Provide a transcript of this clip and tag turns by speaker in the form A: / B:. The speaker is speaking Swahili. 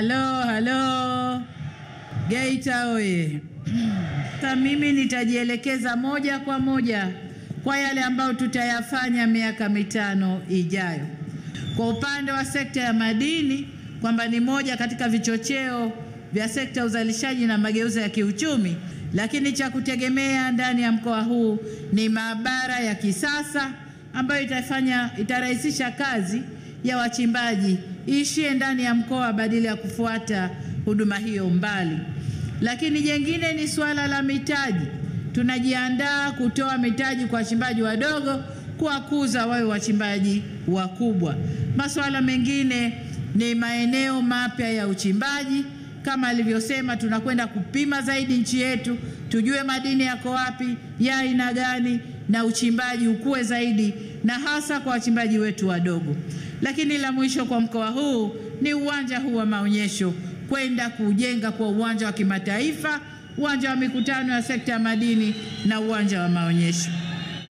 A: Halo. Geita oye. Sasa mimi nitajielekeza moja kwa moja kwa yale ambayo tutayafanya miaka mitano ijayo. Kwa upande wa sekta ya madini, kwamba ni moja katika vichocheo vya sekta uzalishaji na mageuzi ya kiuchumi, lakini cha kutegemea ndani ya mkoa huu ni maabara ya kisasa ambayo itarahisisha kazi ya wachimbaji ishie ndani ya mkoa badala ya kufuata huduma hiyo mbali. Lakini jengine ni suala la mitaji. Tunajiandaa kutoa mitaji kwa wachimbaji wadogo, kuwakuza wawe wachimbaji wakubwa. Masuala mengine ni maeneo mapya ya uchimbaji. Kama alivyosema, tunakwenda kupima zaidi nchi yetu, tujue madini yako wapi, ya aina gani, na uchimbaji ukue zaidi, na hasa kwa wachimbaji wetu wadogo. Lakini la mwisho kwa mkoa huu ni uwanja huu wa maonyesho, kwenda kujenga kwa uwanja wa kimataifa, uwanja wa mikutano ya sekta ya madini na uwanja wa maonyesho.